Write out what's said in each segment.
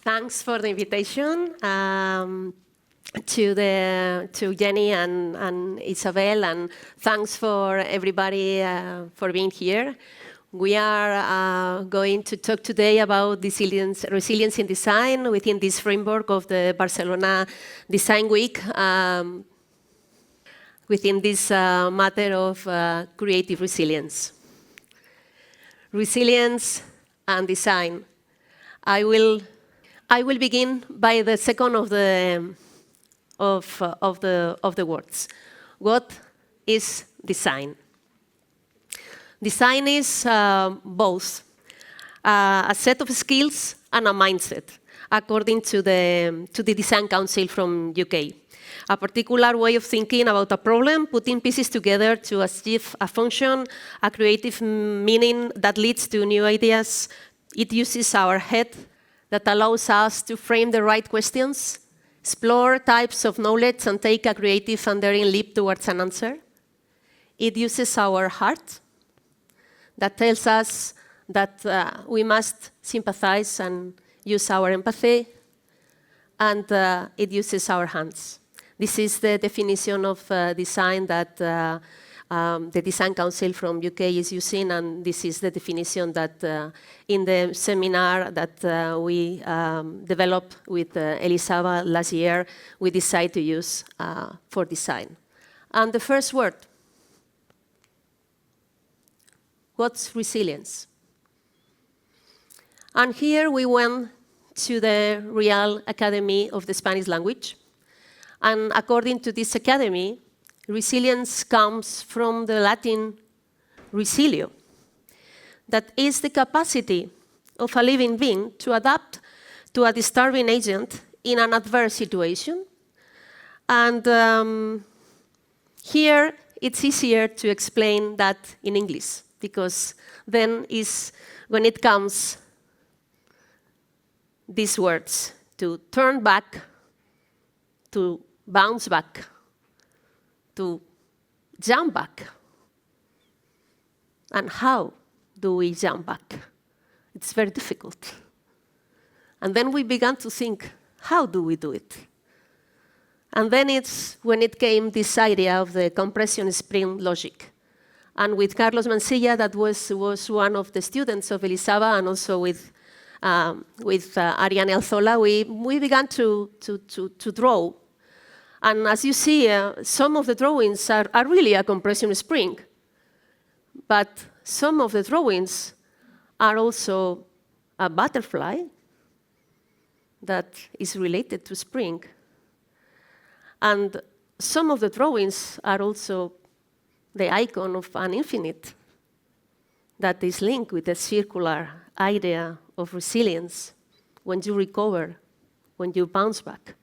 Thanks for the invitation to Jenny and Isabel, and thanks for everybody for being here. We are going to talk today about resilience in design within this framework of the Barcelona Design Week, within this matter of creative resilience. Resilience and design. I will begin by the second of the words. What is design? Design is both a set of skills and a mindset, according to the Design Council from UK. A particular way of thinking about a problem, putting pieces together to achieve a function, a creative meaning that leads to new ideas. It uses our head that allows us to frame the right questions, explore types of knowledge, and take a creative and daring leap towards an answer. It uses our heart that tells us that we must sympathize and use our empathy, and it uses our hands. This is the definition of design that the Design Council from UK is using, and this is the definition that in the seminar that we developed with Elisaba last year, we decided to use for design. And the first word, what's resilience? And here we went to the Real Academy of the Spanish language. And according to this academy, resilience comes from the Latin resilio, that is the capacity of a living being to adapt to a disturbing agent in an adverse situation. And here it's easier to explain that in English, because then is when it comes these words, to turn back, to bounce back, to jump back. And how do we jump back? It's very difficult. And then we began to think, how do we do it? And then it's when it came this idea of the compression spring logic. And with Carlos Mansilla, that was one of the students of Elisaba, and also with Ariane Alzola, we began to draw. And as you see, some of the drawings are really a compression spring. But some of the drawings are also a butterfly that is related to spring. And some of the drawings are also the icon of an infinite that is linked with the circular idea of resilience. When you recover, when you bounce back,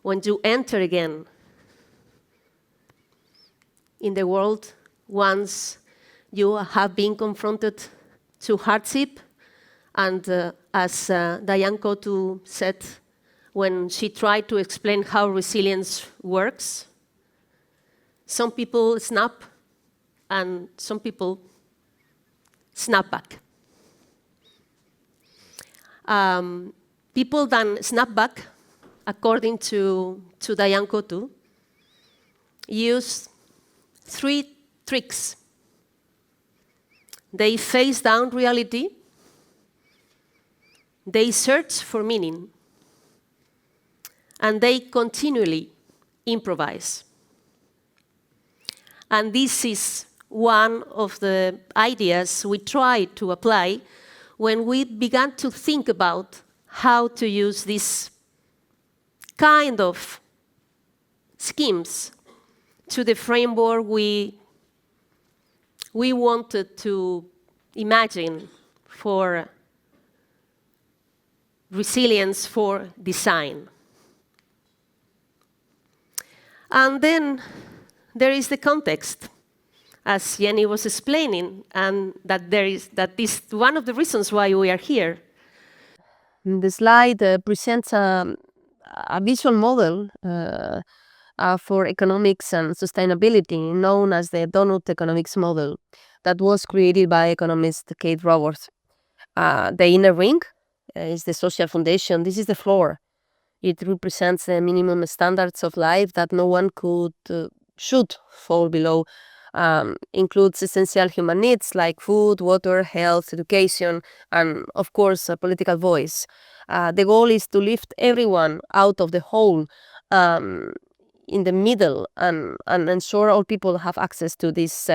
when you enter again in the world once you have been confronted to hardship. And as Diane Cotu said when she tried to explain how resilience works, some people snap and some people snap back. People that snap back, according to Diane Cotu, use 3 tricks. They face down reality, they search for meaning, and they continually improvise. And this is one of the ideas we try to apply when we began to think about how to use these kind of schemes to the framework we wanted to imagine for resilience for design. And then there is the context, as Jenny was explaining, and that is one of the reasons why we are here. The slide presents a visual model for economics and sustainability, known as the donut economics model, that was created by economist Kate Raworth. The inner ring is the social foundation. This is the floor. It represents the minimum standards of life that no one should fall below. Includes essential human needs like food, water, health, education, and of course a political voice. The goal is to lift everyone out of the hole in the middle and ensure all people have access to these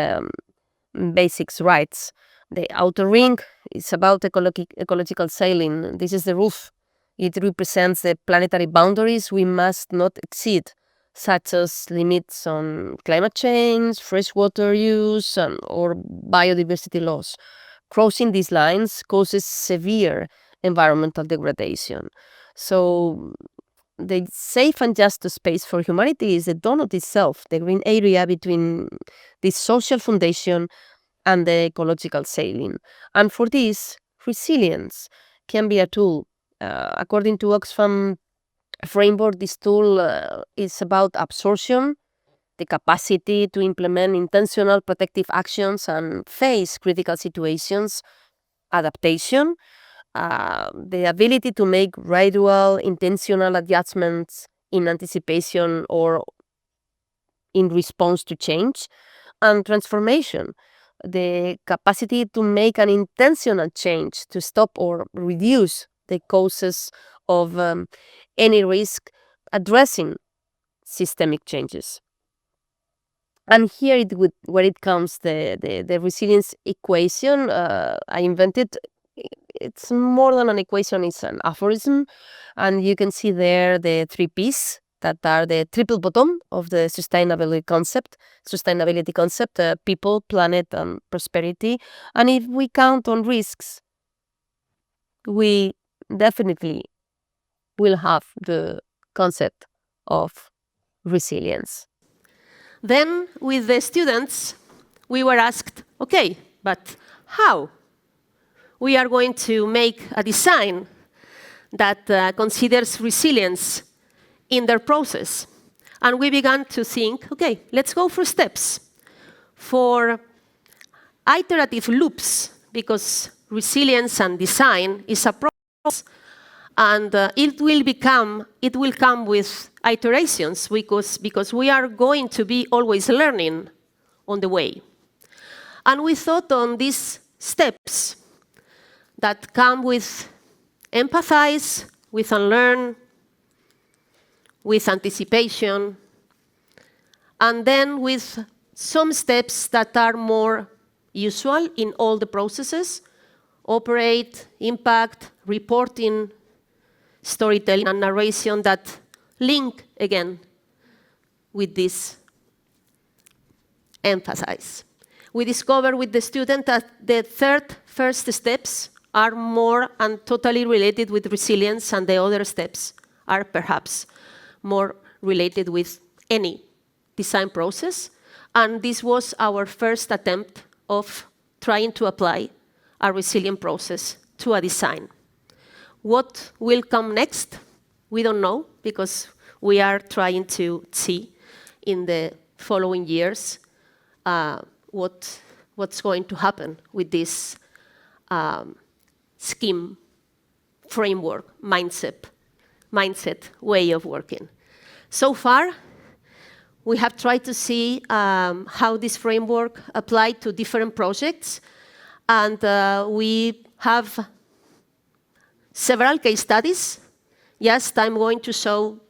basics rights. The outer ring is about ecological sailing. This is the roof. It represents the planetary boundaries we must not exceed, such as limits on climate change, freshwater use, or biodiversity loss. Crossing these lines causes severe environmental degradation. So the safe and just space for humanity is the donut itself, the green area between this social foundation and the ecological sailing. And for this, resilience can be a tool. According to Oxfam framework, this tool is about absorption, the capacity to implement intentional protective actions and face critical situations, adaptation, the ability to make gradual, intentional adjustments in anticipation or in response to change, and transformation, the capacity to make an intentional change to stop or reduce the causes of any risk, addressing systemic changes. And here where it comes the resilience equation I invented. It's more than an equation, it's an aphorism. And you can see there the 3 Ps that are the triple bottom of the sustainability concept, people, planet, and prosperity. And if we count on risks, we definitely will have the concept of resilience. Then, with the students, we were asked, okay, but how? We are going to make a design that considers resilience in their process. And we began to think, okay, let's go for steps, for iterative loops, because resilience and design is a process, and it will come with iterations, because we are going to be always learning on the way. And we thought on these steps that come with empathize, with unlearn, with anticipation, and then with some steps that are more usual in all the processes: operate, impact, reporting, storytelling, and narration, that link again with this emphasize. We discovered with the student that the first steps are more and totally related with resilience, and the other steps are perhaps more related with any design process. And this was our first attempt of trying to apply a resilient process to a design. What will come next? We don't know, because we are trying to see in the following years what's going to happen with this scheme, framework, mindset way of working. So far, we have tried to see how this framework applied to different projects, and we have several case studies. Yes, I'm going to show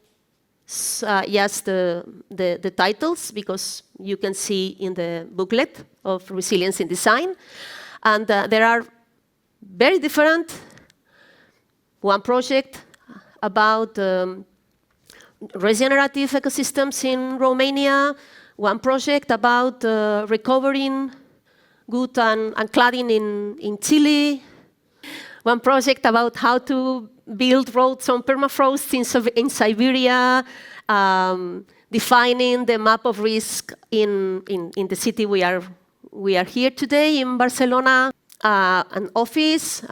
the titles, because you can see in the booklet of Resilience in Design. And there are very different. One project about regenerative ecosystems in Romania, one project about recovering wood and cladding in Chile, one project about how to build roads on permafrost in Siberia, defining the map of risk in the city we are here today in Barcelona, an office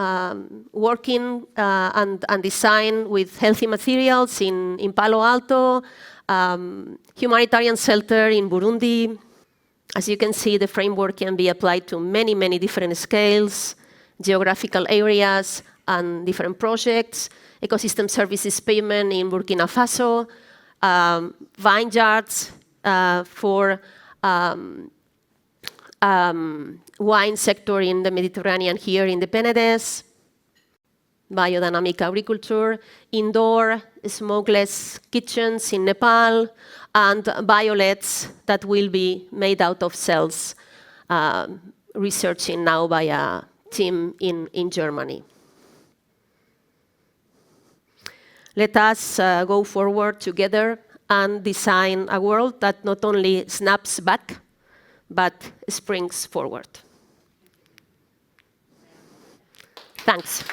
working and design with healthy materials in Palo Alto, humanitarian shelter in Burundi. As you can see, the framework can be applied to many, many different scales, geographical areas, and different projects, ecosystem services payment in Burkina Faso, vineyards for wine sector in the Mediterranean here in the Penedès, biodynamic agriculture, indoor smokeless kitchens in Nepal, and violets that will be made out of cells, researching now by a team in Germany. Let us go forward together and design a world that not only snaps back, but springs forward. Thanks.